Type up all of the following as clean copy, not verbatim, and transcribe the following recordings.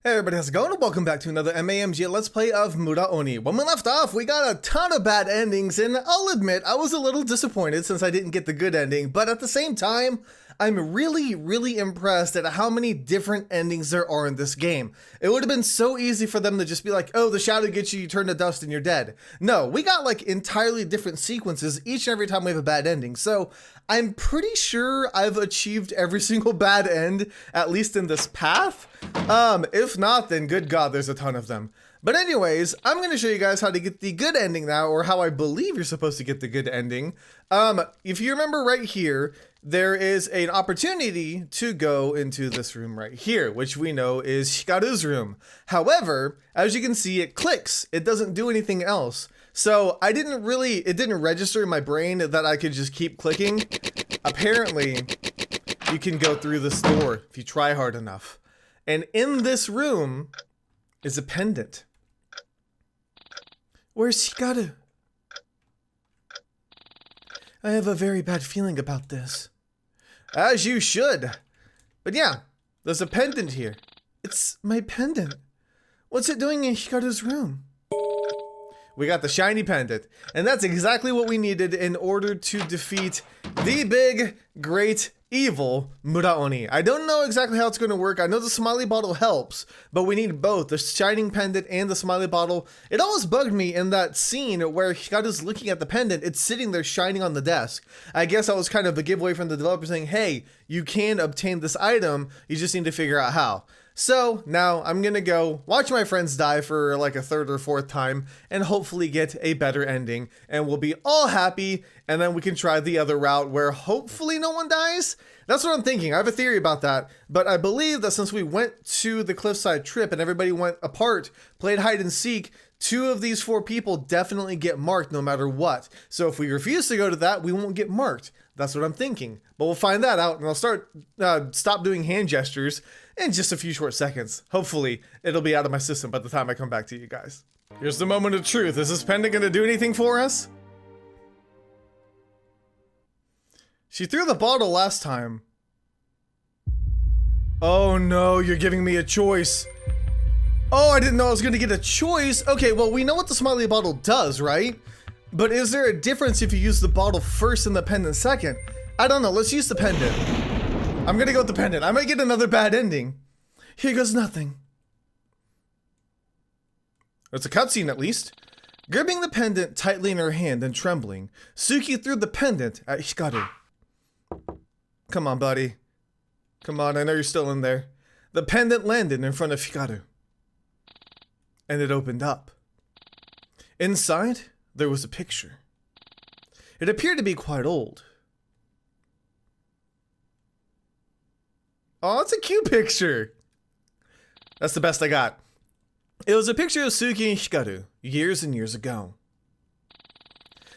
Hey everybody, how's it going? And welcome back to another MAMG Let's Play of Mura Oni. When we left off, we got a ton of bad endings, and I'll admit, I was a little disappointed since I didn't get the good ending, but at the same time, I'm really impressed at how many different endings there are in this game. It would have been so easy for them to just be like, oh, the shadow gets you, you turn to dust and you're dead. No, we got like entirely different sequences each and every time we have a bad ending, so I'm pretty sure I've achieved every single bad end, at least in this path. If not, then good God, there's a ton of them. But anyways, I'm going to show you guys how to get the good ending now, or how I believe you're supposed to get the good ending. If you remember right here, there is an opportunity to go into this room right here, which we know is Hikaru's room. However, as you can see, it clicks. It doesn't do anything else. So it didn't register in my brain that I could just keep clicking. Apparently, you can go through this door if you try hard enough. And in this room is a pendant. Where's Hikaru? I have a very bad feeling about this. As you should. But yeah, there's a pendant here. It's my pendant. What's it doing in Hikaru's room? We got the shiny pendant, and that's exactly what we needed in order to defeat the big, great, evil Mura Oni. I don't know exactly how it's going to work. I know the smiley bottle helps, but we need both, the shining pendant and the smiley bottle. It always bugged me in that scene where Hikaru's looking at the pendant, it's sitting there shining on the desk. I guess that was kind of a giveaway from the developer saying, hey, you can obtain this item, you just need to figure out how. So now I'm gonna go watch my friends die for like a third or fourth time and hopefully get a better ending, and we'll be all happy, and then we can try the other route where hopefully no one dies. That's what I'm thinking. I have a theory about that, but I believe that since we went to the cliffside trip and everybody went apart, played hide and seek, 2 of these 4 people definitely get marked no matter what. So if we refuse to go to that, we won't get marked. That's what I'm thinking. But we'll find that out, and I'll stop doing hand gestures in just a few short seconds. Hopefully, it'll be out of my system by the time I come back to you guys. Here's the moment of truth. Is this pendant gonna do anything for us? She threw the bottle last time. Oh no, you're giving me a choice. Oh, I didn't know I was gonna get a choice. Okay, well, we know what the smiley bottle does, right? But is there a difference if you use the bottle first and the pendant second? I don't know, let's use the pendant. I'm gonna go with the pendant. I might get another bad ending. Here goes nothing. It's a cutscene at least. Gripping the pendant tightly in her hand and trembling, Suki threw the pendant at Hikaru. Come on, buddy. Come on, I know you're still in there. The pendant landed in front of Hikaru. And it opened up. Inside, there was a picture. It appeared to be quite old. Oh, it's a cute picture. That's the best I got. It was a picture of Suki and Hikaru, years and years ago.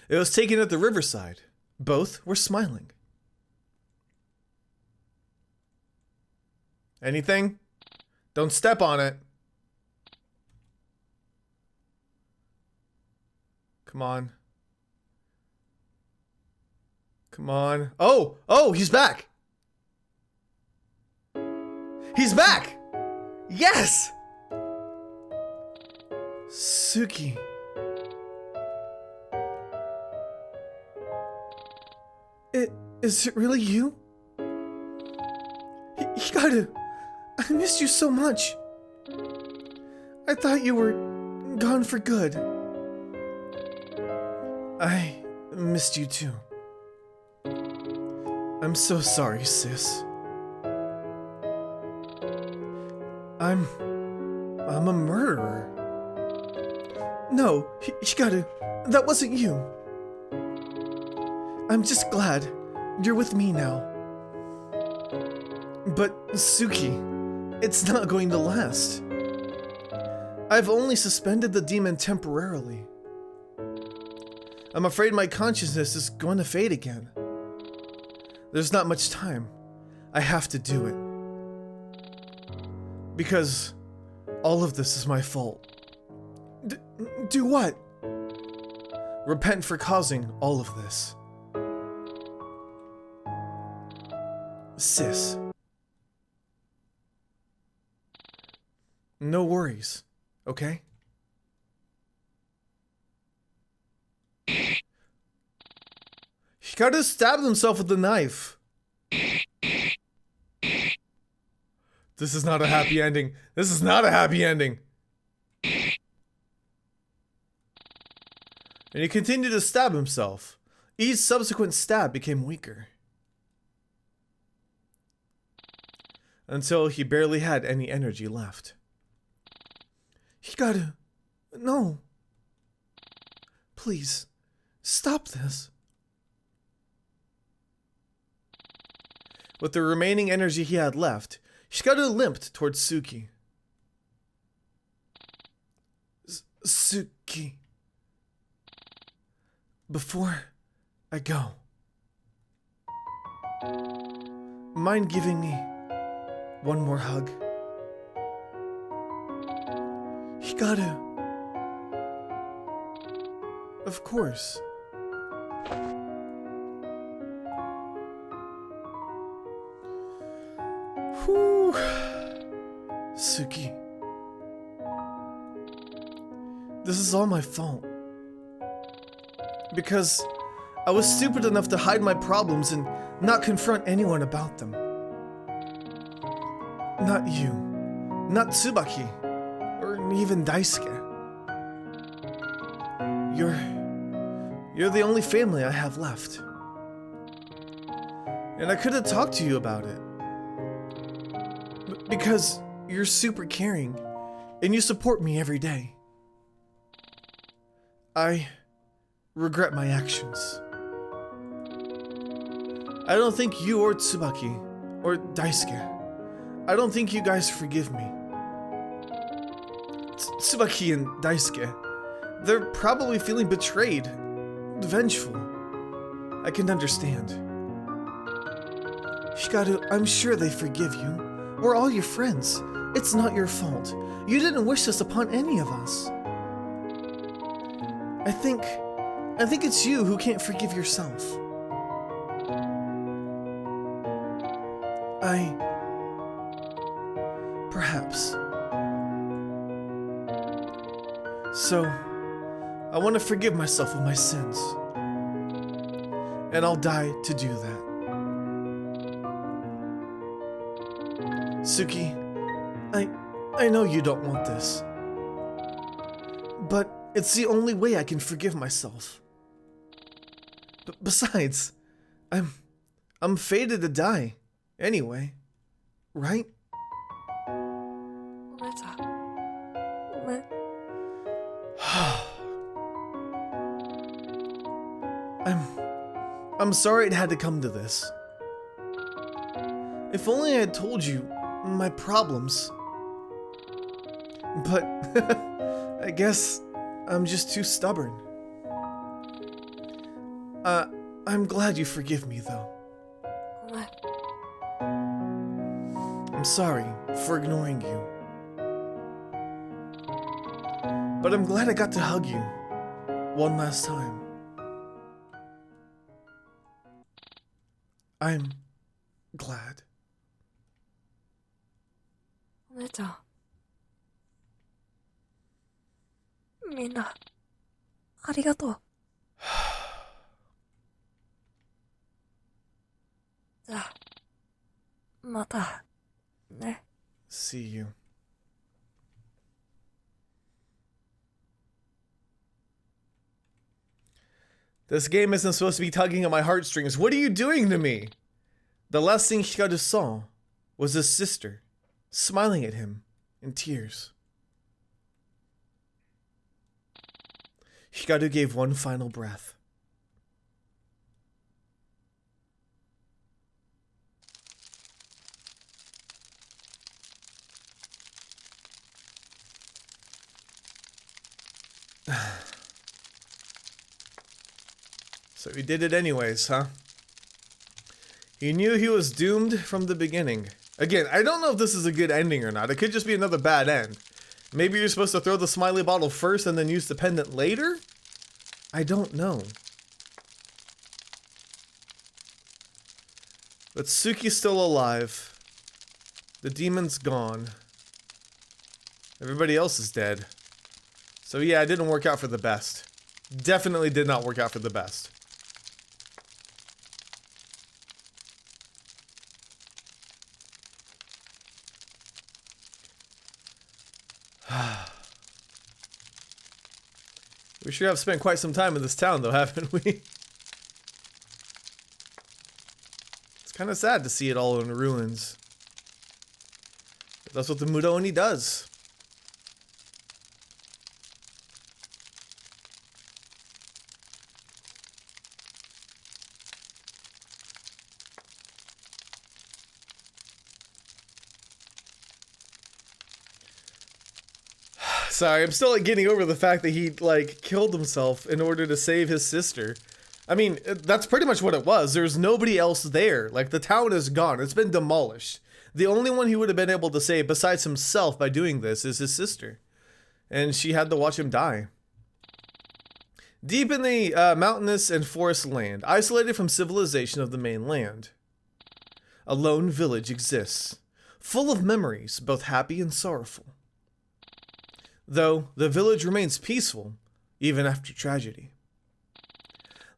It was taken at the riverside. Both were smiling. Anything? Don't step on it. Come on. Come on. Oh, he's back. He's back! Yes! Suki. Is it really you? Hikaru, I missed you so much. I thought you were gone for good. I missed you too. I'm so sorry, sis. I'm a murderer. No, Hikaru, that wasn't you. I'm just glad you're with me now. But, Suki, it's not going to last. I've only suspended the demon temporarily. I'm afraid my consciousness is going to fade again. There's not much time. I have to do it. Because all of this is my fault. Do what? Repent for causing all of this. Sis. No worries, okay? Hikaru stabbed himself with the knife. This is not a happy ending. This is not a happy ending. And he continued to stab himself. Each subsequent stab became weaker. Until he barely had any energy left. Hikaru, no. Please, stop this. With the remaining energy he had left, Hikaru limped towards Suki. Suki. Before I go, mind giving me one more hug? Hikaru. Of course. Whew. Suki. This is all my fault. Because I was stupid enough to hide my problems and not confront anyone about them. Not you. Not Tsubaki. Or even Daisuke. You're the only family I have left. And I could have talked to you about it. Because you're super caring, and you support me every day. I regret my actions. I don't think you or Tsubaki, or Daisuke, I don't think you guys forgive me. Tsubaki and Daisuke, they're probably feeling betrayed, vengeful. I can understand. Hikaru, I'm sure they forgive you. We're all your friends. It's not your fault. You didn't wish this upon any of us. I think it's you who can't forgive yourself. Perhaps. So, I want to forgive myself of my sins. And I'll die to do that. Suki, I know you don't want this. But it's the only way I can forgive myself. Besides, I'm fated to die anyway, right? I'm sorry it had to come to this. If only I had told you my problems. But I guess I'm just too stubborn. I'm glad you forgive me, though. I'm sorry for ignoring you. But I'm glad I got to hug you one last time. I'm glad. お姉ちゃん、みんなありがとう。じゃあまたね。 See you. This game isn't supposed to be tugging at my heartstrings. What are you doing to me? The last thing Hikaru saw was his sister, smiling at him in tears. Hikaru gave one final breath. So he did it anyways, huh? He knew he was doomed from the beginning. Again, I don't know if this is a good ending or not. It could just be another bad end. Maybe you're supposed to throw the smiley bottle first and then use the pendant later? I don't know. But Suki's still alive. The demon's gone. Everybody else is dead. So yeah, it didn't work out for the best. Definitely did not work out for the best. We sure have spent quite some time in this town, though, haven't we? It's kind of sad to see it all in ruins. But that's what the Mura Oni does. Sorry, I'm still like getting over the fact that he like killed himself in order to save his sister. I mean, that's pretty much what it was. There's nobody else there. Like, the town is gone. It's been demolished. The only one he would have been able to save besides himself by doing this is his sister. And she had to watch him die. Deep in the mountainous and forest land, isolated from civilization of the mainland, a lone village exists, full of memories, both happy and sorrowful. Though the village remains peaceful, even after tragedy.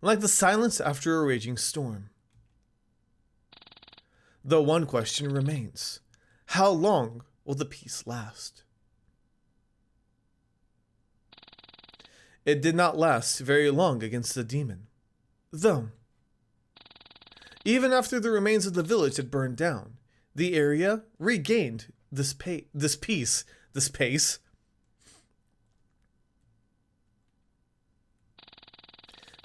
Like the silence after a raging storm. Though one question remains. How long will the peace last? It did not last very long against the demon. Though, even after the remains of the village had burned down, the area regained this pace.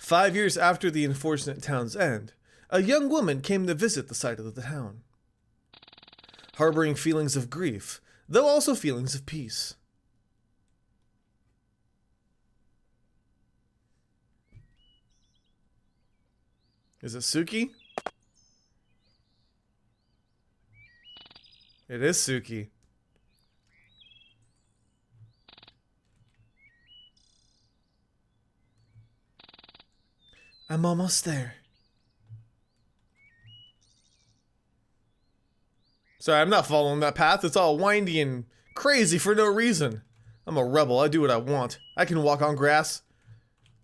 5 years after the unfortunate town's end, a young woman came to visit the site of the town, harboring feelings of grief, though also feelings of peace. Is it Suki? It is Suki. I'm almost there. Sorry, I'm not following that path. It's all windy and crazy for no reason. I'm a rebel. I do what I want. I can walk on grass.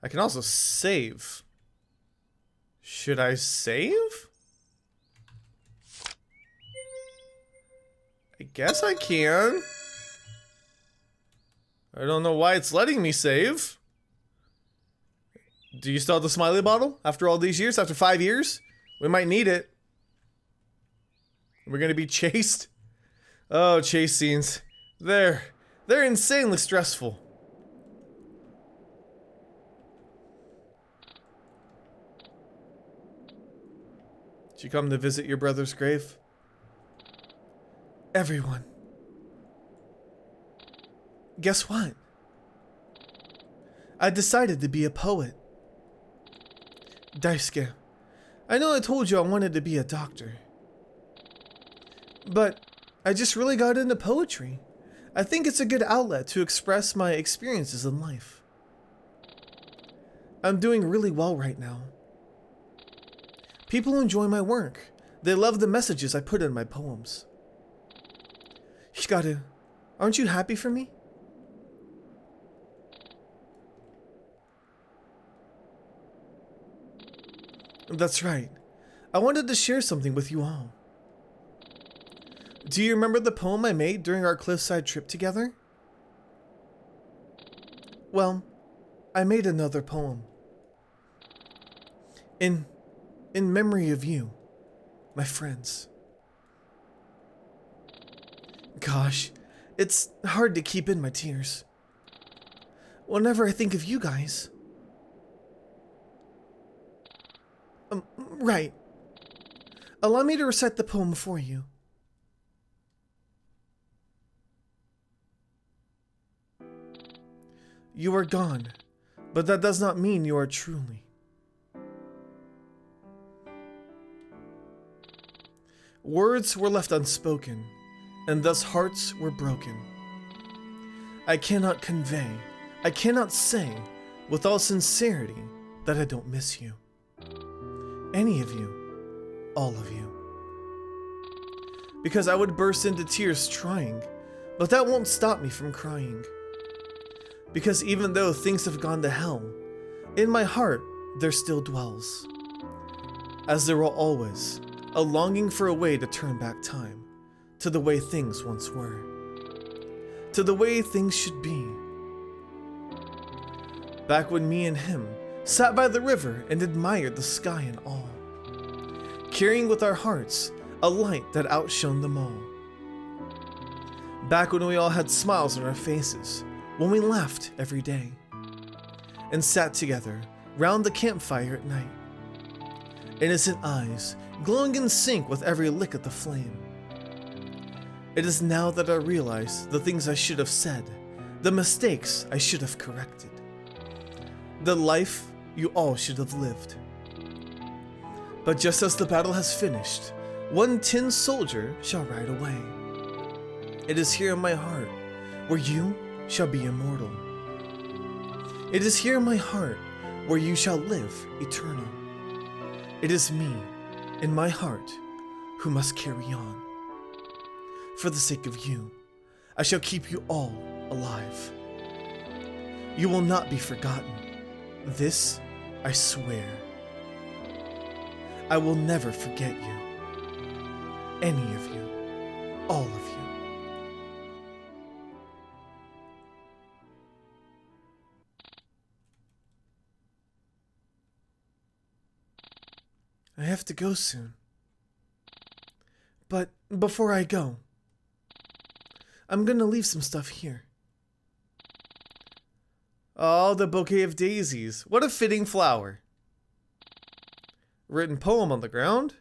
I can also save. Should I save? I guess I can. I don't know why it's letting me save. Do you still have the smiley bottle after all these years? After 5 years? We might need it. We're gonna be chased. Oh, chase scenes. They're insanely stressful. Did you come to visit your brother's grave? Everyone. Guess what? I decided to be a poet. Daisuke, I know I told you I wanted to be a doctor. But I just really got into poetry. I think it's a good outlet to express my experiences in life. I'm doing really well right now. People enjoy my work. They love the messages I put in my poems. Hikaru, aren't you happy for me? That's right. I wanted to share something with you all. Do you remember the poem I made during our cliffside trip together? Well, I made another poem. In memory of you, my friends. Gosh, it's hard to keep in my tears. Whenever I think of you guys. Right. Allow me to recite the poem for you. You are gone, but that does not mean you are truly. Words were left unspoken, and thus hearts were broken. I cannot convey, I cannot say, with all sincerity, that I don't miss you. Any of you, all of you. Because I would burst into tears trying, But that won't stop me from crying. Because even though things have gone to hell, in my heart there still dwells, as there will always, a longing for a way to turn back time to the way things once were, to the way things should be. Back when me and him sat by the river and admired the sky in awe, carrying with our hearts a light that outshone them all. Back when we all had smiles on our faces, when we laughed every day, and sat together round the campfire at night, innocent eyes glowing in sync with every lick of the flame. It is now that I realize the things I should have said, the mistakes I should have corrected, the life you all should have lived. But just as the battle has finished, one tin soldier shall ride away. It is here in my heart where you shall be immortal. It is here in my heart where you shall live eternal. It is me, in my heart, who must carry on. For the sake of you, I shall keep you all alive. You will not be forgotten. This I swear. I will never forget you. Any of you. All of you. I have to go soon. But before I go, I'm gonna leave some stuff here. Oh, the bouquet of daisies. What a fitting flower. Written poem on the ground.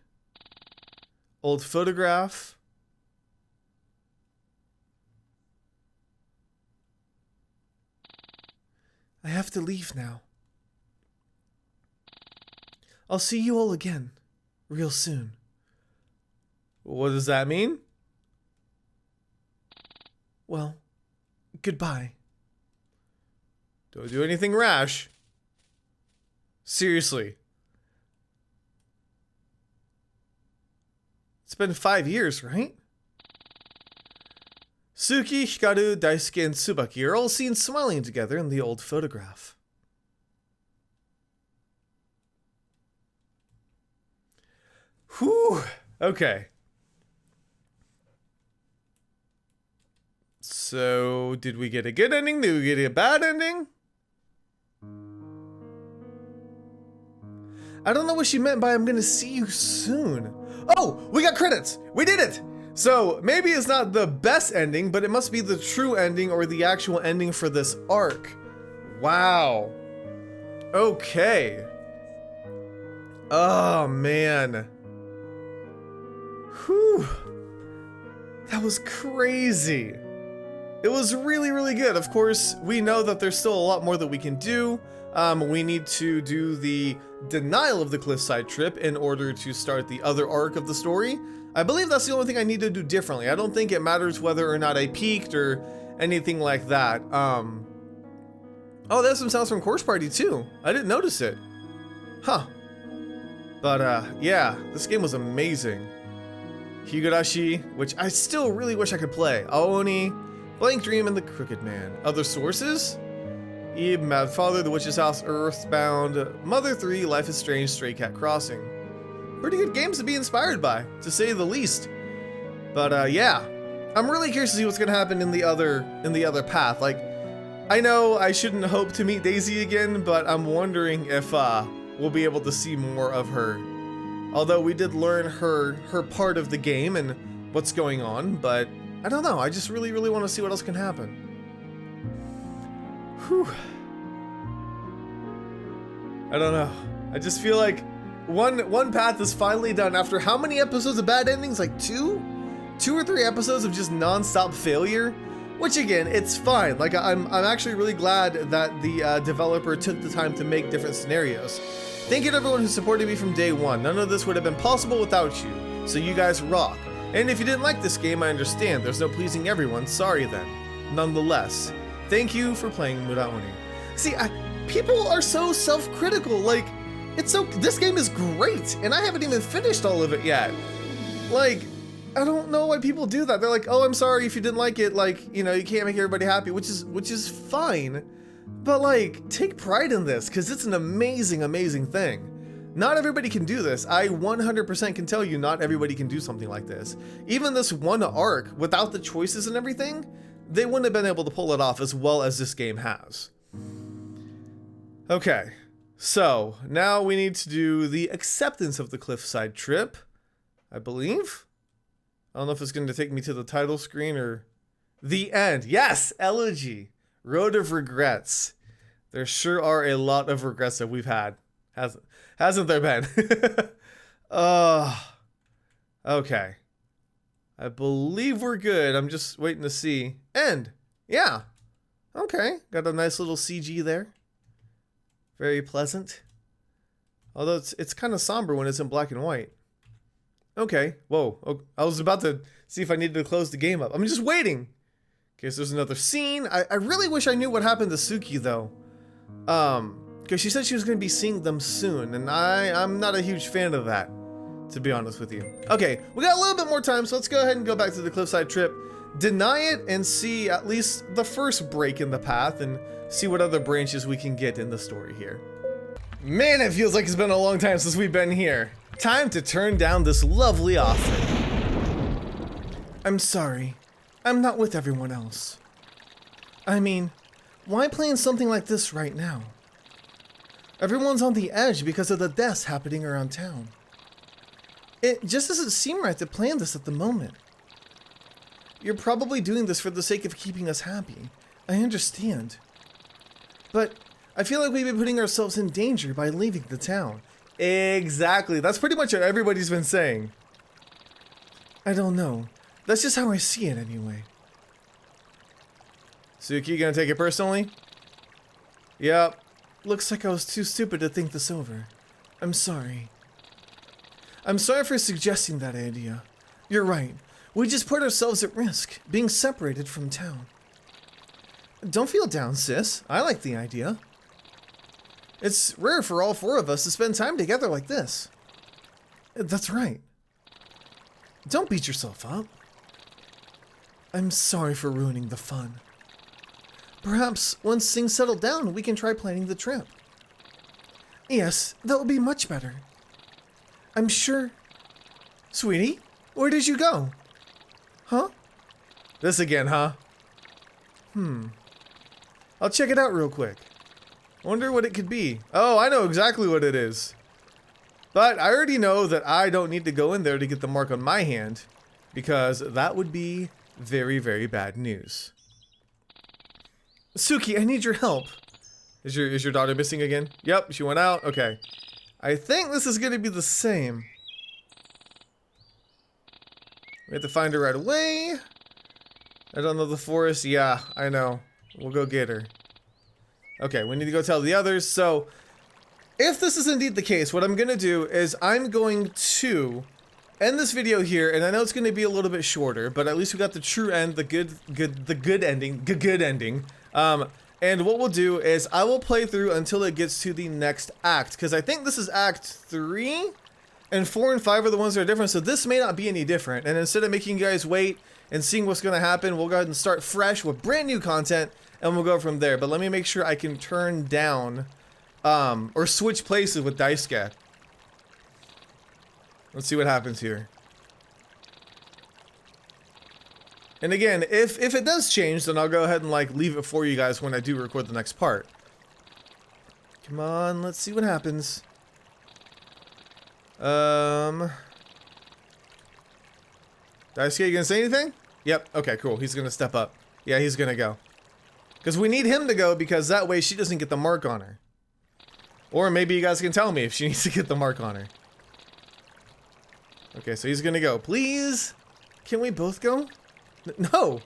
Old photograph. I have to leave now. I'll see you all again, real soon. What does that mean? Well, goodbye. Don't do anything rash. Seriously. It's been 5 years, right? Suki, Hikaru, Daisuke, and Tsubaki are all seen smiling together in the old photograph. Whew. Okay. So, did we get a good ending? Did we get a bad ending? I don't know what she meant by I'm gonna see you soon. Oh, we got credits! We did it! So, maybe it's not the best ending, but it must be the true ending or the actual ending for this arc. Wow. Okay. Oh, man. Whew. That was crazy. It was really, really good. Of course, we know that there's still a lot more that we can do. We need to do the denial of the cliffside trip in order to start the other arc of the story. I believe that's the only thing I need to do differently. I don't think it matters whether or not I peaked or anything like that. Oh, there's some sounds from Course Party too. I didn't notice it. Huh. But yeah, this game was amazing. Higurashi, which I still really wish I could play. Oni, Blank Dream, and The Crooked Man. Other sources? Eve, Mad Father, The Witch's House, Earthbound, Mother 3, Life is Strange, Stray Cat Crossing. Pretty good games to be inspired by, to say the least. But yeah, I'm really curious to see what's gonna happen in the other path. Like, I know I shouldn't hope to meet Daisy again, but I'm wondering if we'll be able to see more of her. Although we did learn her part of the game and what's going on, but I don't know. I just really, really want to see what else can happen. Whew. I don't know. I just feel like one path is finally done after how many episodes of bad endings? Like two or three episodes of just non-stop failure. Which again, it's fine. Like I'm actually really glad that the developer took the time to make different scenarios. Thank you to everyone who supported me from day one. None of this would have been possible without you. So you guys rock. And if you didn't like this game, I understand. There's no pleasing everyone. Sorry then. Nonetheless, thank you for playing Mura Oni. See, people are so self-critical. Like, this game is great, and I haven't even finished all of it yet. Like, I don't know why people do that. They're like, oh, I'm sorry if you didn't like it. Like, you know, you can't make everybody happy, which is fine. But like, take pride in this because it's an amazing, amazing thing. Not everybody can do this. I 100% can tell you not everybody can do something like this. Even this one arc, without the choices and everything, they wouldn't have been able to pull it off as well as this game has. Okay, so now we need to do the acceptance of the cliffside trip, I believe. I don't know if it's going to take me to the title screen or the end. Yes, elegy, road of regrets. There sure are a lot of regrets that we've had. Hasn't there been? Okay. I believe we're good. I'm just waiting to see. End. Yeah. Okay. Got a nice little CG there. Very pleasant. Although it's kind of somber when it's in black and white. Okay. Whoa. Oh, I was about to see if I needed to close the game up. I'm just waiting. In case there's another scene. I really wish I knew what happened to Suki though. Because she said she was going to be seeing them soon, and I'm not a huge fan of that, to be honest with you. Okay, we got a little bit more time, so let's go ahead and go back to the cliffside trip, deny it, and see at least the first break in the path, and see what other branches we can get in the story here. Man, it feels like it's been a long time since we've been here. Time to turn down this lovely offer. I'm sorry. I'm not with everyone else. I mean, why plan something like this right now? Everyone's on the edge because of the deaths happening around town. It just doesn't seem right to plan this at the moment. You're probably doing this for the sake of keeping us happy. I understand. But I feel like we've been putting ourselves in danger by leaving the town. Exactly. That's pretty much what everybody's been saying. I don't know. That's just how I see it anyway. Suki, gonna take it personally? Yep. Looks like I was too stupid to think this over. I'm sorry. I'm sorry for suggesting that idea. You're right. We just put ourselves at risk, being separated from town. Don't feel down, sis. I like the idea. It's rare for all four of us to spend time together like this. That's right. Don't beat yourself up. I'm sorry for ruining the fun. Perhaps once things settle down, we can try planning the trip. Yes, that will be much better. I'm sure... Sweetie, where did you go? Huh? This again, huh? I'll check it out real quick. Wonder what it could be. Oh, I know exactly what it is. But I already know that I don't need to go in there to get the mark on my hand, because that would be very, very bad news. Suki, I need your help. Is your daughter missing again? Yep, she went out. Okay. I think this is gonna be the same. We have to find her right away. I don't know the forest. Yeah, I know. We'll go get her. Okay, we need to go tell the others. So, if this is indeed the case, what I'm gonna do is I'm going to end this video here, and I know it's gonna be a little bit shorter, but at least we got the true end, the good ending. And what we'll do is I will play through until it gets to the next act, because I think this is Act 3, and 4 and 5 are the ones that are different, so this may not be any different. And instead of making you guys wait and seeing what's going to happen, we'll go ahead and start fresh with brand new content, and we'll go from there. But let me make sure I can turn down, or switch places with Daisuke. Let's see what happens here. And again, if it does change, then I'll go ahead and like leave it for you guys when I do record the next part. Come on, let's see what happens. Daisuke, you gonna say anything? Yep, okay, cool. He's gonna step up. Yeah, he's gonna go. Because we need him to go, because that way she doesn't get the mark on her. Or maybe you guys can tell me if she needs to get the mark on her. Okay, so he's gonna go. Please? Can we both go? No!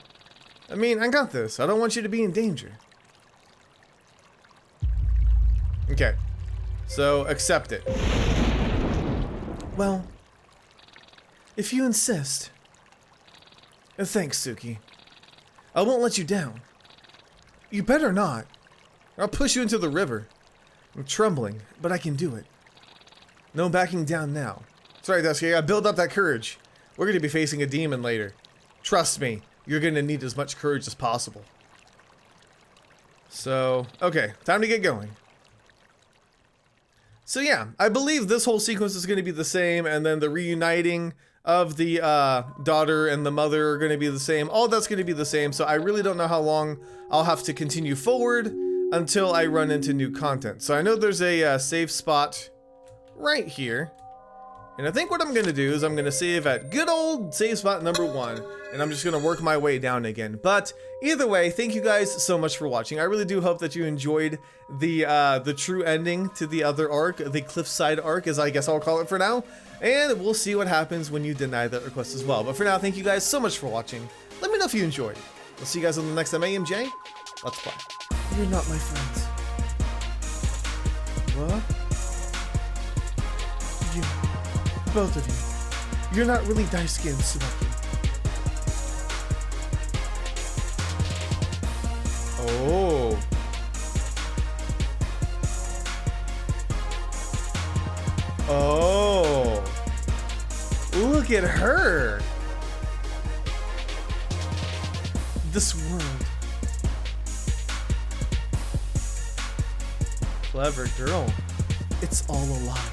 I mean, I got this. I don't want you to be in danger. Okay. So, accept it. Well, if you insist. Thanks, Suki. I won't let you down. You better not. Or I'll push you into the river. I'm trembling, but I can do it. No backing down now. That's right, Daisuke. I gotta build up that courage. We're gonna be facing a demon later. Trust me, you're gonna need as much courage as possible. So, okay, time to get going. So yeah, I believe this whole sequence is gonna be the same, and then the reuniting of the daughter and the mother are gonna be the same. All that's gonna be the same, so I really don't know how long I'll have to continue forward until I run into new content. So I know there's a save spot right here. And I think what I'm gonna do is I'm gonna save at good old save spot number 1, and I'm just gonna work my way down again. But either way, thank you guys so much for watching. I really do hope that you enjoyed the true ending to the other arc, the cliffside arc, as I guess I'll call it for now. And we'll see what happens when you deny that request as well. But for now, thank you guys so much for watching. Let me know if you enjoyed. I'll see you guys on the next MAMJ. Let's play. You're not my friends. What? You. Both of you. You're not really Daisuke and Tsubaki. Oh. Oh. Look at her. This world. Clever girl. It's all a lie.